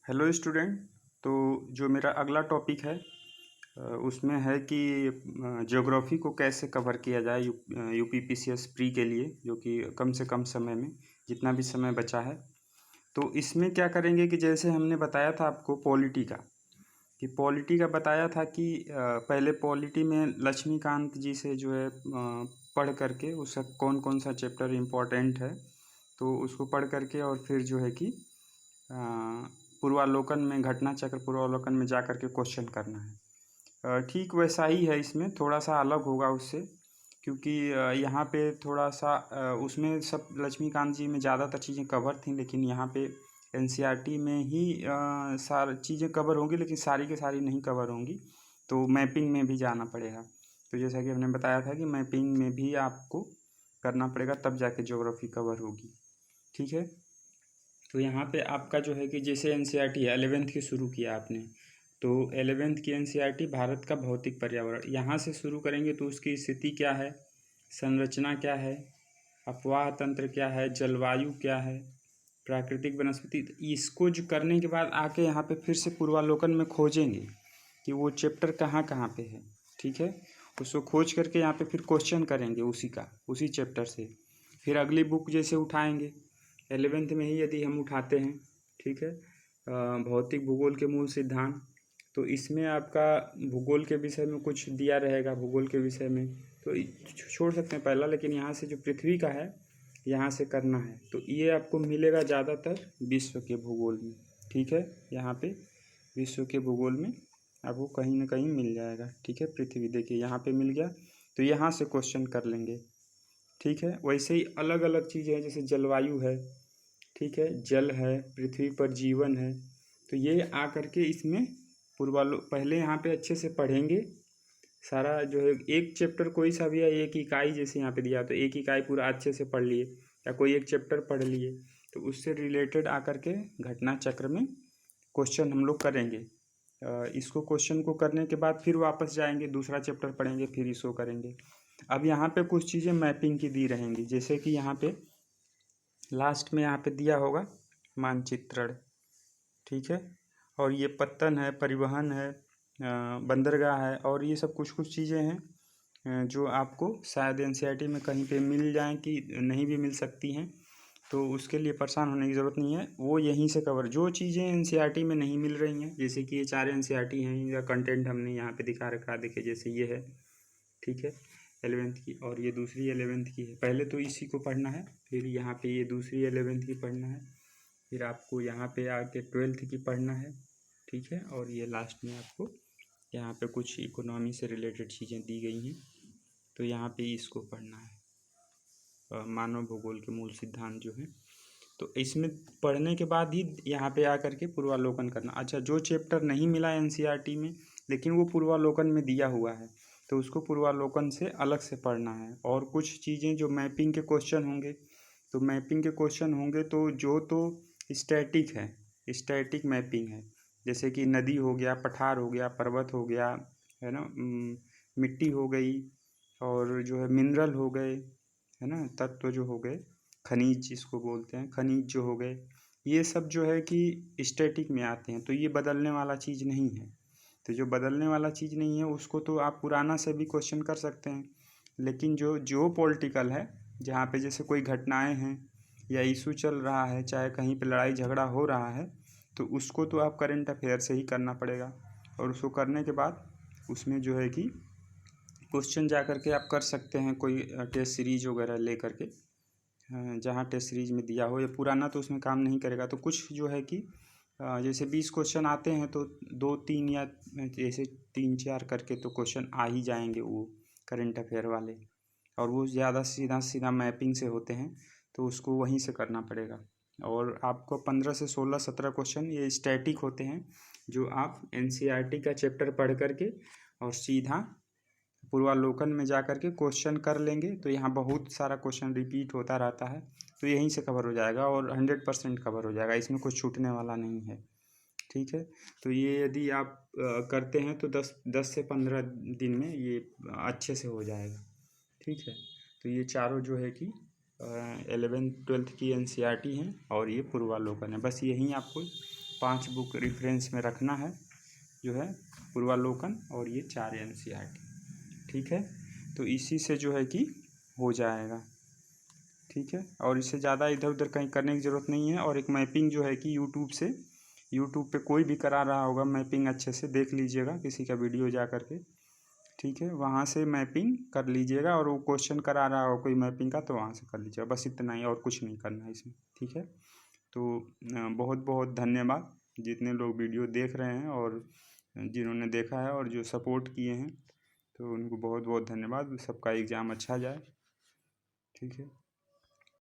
Hello student. तो जो मेरा अगला टॉपिक है उसमें है कि ज्योग्राफी को कैसे कवर किया जाए यूपीपीसीएस प्री के लिए, जो कि कम से कम समय में जितना भी समय बचा है। तो इसमें क्या करेंगे कि जैसे हमने बताया था आपको पॉलिटी का बताया था कि पहले पॉलिटी में लक्ष्मीकांत जी से जो है पढ़ करके उसका कौन कौन सा चैप्टर इम्पोर्टेंट है तो उसको पढ़ करके और फिर जो है कि अ, पूर्वालोकन में घटना चक्र पूर्वालोकन में जा कर के क्वेश्चन करना है। ठीक वैसा ही है, इसमें थोड़ा सा अलग होगा उससे, क्योंकि यहाँ पे थोड़ा सा उसमें सब लक्ष्मीकांत जी में ज़्यादातर चीज़ें कवर थी, लेकिन यहाँ पे एनसीईआरटी में ही सारी चीज़ें कवर होंगी, लेकिन सारी की सारी नहीं कवर होंगी। तो मैपिंग में भी जाना पड़ेगा। तो जैसा कि हमने बताया था कि मैपिंग में भी आपको करना पड़ेगा, तब जाके ज्योग्राफी कवर होगी। ठीक है। तो यहाँ पे आपका जो है कि जैसे एनसीईआरटी है, 11th की शुरू किया आपने, तो 11th की एनसीईआरटी भारत का भौतिक पर्यावरण, यहाँ से शुरू करेंगे तो उसकी स्थिति क्या है, संरचना क्या है, अपवाह तंत्र क्या है, जलवायु क्या है, प्राकृतिक वनस्पति। तो इसको जो करने के बाद आके यहाँ पे फिर से पूर्वालोकन में खोजेंगे कि वो चैप्टर कहाँ कहाँ पे है। ठीक है। उसको खोज करके यहाँ पे फिर क्वेश्चन करेंगे उसी चैप्टर से। फिर अगली बुक जैसे उठाएंगे 11th में ही यदि हम उठाते हैं, ठीक है, भौतिक भूगोल के मूल सिद्धांत, तो इसमें आपका भूगोल के विषय में कुछ दिया रहेगा। भूगोल के विषय में तो छोड़ सकते हैं पहला, लेकिन यहाँ से जो पृथ्वी का है यहाँ से करना है, तो ये आपको मिलेगा ज़्यादातर विश्व के भूगोल में। ठीक है। यहाँ पे विश्व के भूगोल में आपको कहीं ना कहीं मिल जाएगा। ठीक है। पृथ्वी देखिए यहाँ पे मिल गया, तो यहाँ से क्वेश्चन कर लेंगे। ठीक है। वैसे ही अलग अलग चीज़ें हैं, जैसे जलवायु है, ठीक है, जल है, पृथ्वी पर जीवन है, तो ये आ करके इसमें पहले यहाँ पे अच्छे से पढ़ेंगे सारा जो है। एक चैप्टर कोई सा भी है, एक इकाई जैसे यहाँ पे दिया तो एक इकाई पूरा अच्छे से पढ़ लिए, या कोई एक चैप्टर पढ़ लिए, तो उससे रिलेटेड आकर के घटना चक्र में क्वेश्चन हम लोग करेंगे। इसको क्वेश्चन को करने के बाद फिर वापस जाएंगे, दूसरा चैप्टर पढ़ेंगे, फिर इसको करेंगे। अब यहाँ पे कुछ चीज़ें मैपिंग की दी रहेंगी, जैसे कि यहाँ पे लास्ट में यहाँ पे दिया होगा मानचित्रण। ठीक है। और ये पत्तन है, परिवहन है, बंदरगाह है, और ये सब कुछ कुछ चीज़ें हैं जो आपको शायद एनसीईआरटी में कहीं पे मिल जाएं कि नहीं भी मिल सकती हैं। तो उसके लिए परेशान होने की ज़रूरत नहीं है, वो यहीं से कवर। जो चीज़ें एनसीईआरटी में नहीं मिल रही हैं, जैसे कि ये 4 एनसीईआरटी हैं, इनका कंटेंट हमने यहाँ पे दिखा रखा, देखिए जैसे ये है, ठीक है, 11th की, और ये दूसरी 11th की है। पहले तो इसी को पढ़ना है, फिर यहाँ पे ये दूसरी 11th की पढ़ना है, फिर आपको यहाँ पे आके 12th की पढ़ना है। ठीक है। और ये लास्ट में आपको यहाँ पे कुछ इकोनॉमी से रिलेटेड चीज़ें दी गई हैं, तो यहाँ पे इसको पढ़ना है, मानव भूगोल के मूल सिद्धांत जो है। तो इसमें पढ़ने के बाद ही यहाँ पे आकर के पूर्वालोकन करना। अच्छा, जो चैप्टर नहीं मिला एनसीईआरटी में लेकिन वो पूर्वालोकन में दिया हुआ है, तो उसको पूर्वालोकन से अलग से पढ़ना है। और कुछ चीज़ें जो मैपिंग के क्वेश्चन होंगे, तो मैपिंग के क्वेश्चन होंगे तो जो तो स्टैटिक है, स्टैटिक मैपिंग है, जैसे कि नदी हो गया, पठार हो गया, पर्वत हो गया, है ना, मिट्टी हो गई, और जो है मिनरल हो गए, है ना, तत्व जो हो गए, खनिज जिसको बोलते हैं, खनिज जो हो गए, ये सब जो है कि स्टैटिक में आते हैं, तो ये बदलने वाला चीज़ नहीं है। तो जो बदलने वाला चीज़ नहीं है उसको तो आप पुराना से भी क्वेश्चन कर सकते हैं, लेकिन जो जो पॉलिटिकल है, जहाँ पे जैसे कोई घटनाएं हैं या इशू चल रहा है, चाहे कहीं पे लड़ाई झगड़ा हो रहा है, तो उसको तो आप करंट अफेयर से ही करना पड़ेगा। और उसको करने के बाद उसमें जो है कि क्वेश्चन जा कर के आप कर सकते हैं, कोई टेस्ट सीरीज वगैरह ले करके, जहाँ टेस्ट सीरीज में दिया हो। या पुराना तो उसमें काम नहीं करेगा, तो कुछ जो है कि जैसे 20 क्वेश्चन आते हैं तो 2-3 या जैसे 3-4 करके तो क्वेश्चन आ ही जाएंगे वो करंट अफेयर वाले, और वो ज़्यादा सीधा सीधा मैपिंग से होते हैं, तो उसको वहीं से करना पड़ेगा। और आपको 15 से 16-17 क्वेश्चन ये स्टैटिक होते हैं, जो आप एनसीईआरटी का चैप्टर पढ़ करके और सीधा पूर्वालोकन में जा कर के क्वेश्चन कर लेंगे, तो यहाँ बहुत सारा क्वेश्चन रिपीट होता रहता है, तो यहीं से कवर हो जाएगा और 100% कवर हो जाएगा, इसमें कुछ छूटने वाला नहीं है। ठीक है। तो ये यदि आप करते हैं तो 10 से 15 दिन में ये अच्छे से हो जाएगा। ठीक है। तो ये चारों जो है कि 11th 12th की एनसीईआरटी हैं, और ये पूर्वालोकन है। बस यही आपको 5 बुक रेफरेंस में रखना है, जो है पूर्वालोकन और ये 4 NCERT। ठीक है, तो इसी से जो है कि हो जाएगा। ठीक है, और इससे ज़्यादा इधर उधर कहीं करने की ज़रूरत नहीं है। और एक मैपिंग जो है कि यूट्यूब पे कोई भी करा रहा होगा मैपिंग, अच्छे से देख लीजिएगा किसी का वीडियो जा करके। ठीक है, वहाँ से मैपिंग कर लीजिएगा, और वो क्वेश्चन करा रहा हो कोई मैपिंग का तो वहाँ से कर लीजिएगा, बस इतना ही, और कुछ नहीं करना है इसमें। ठीक है, तो बहुत बहुत धन्यवाद जितने लोग वीडियो देख रहे हैं और जिन्होंने देखा है और जो सपोर्ट किए हैं, तो उनको बहुत बहुत धन्यवाद। सबका एग्ज़ाम अच्छा जाए। ठीक है।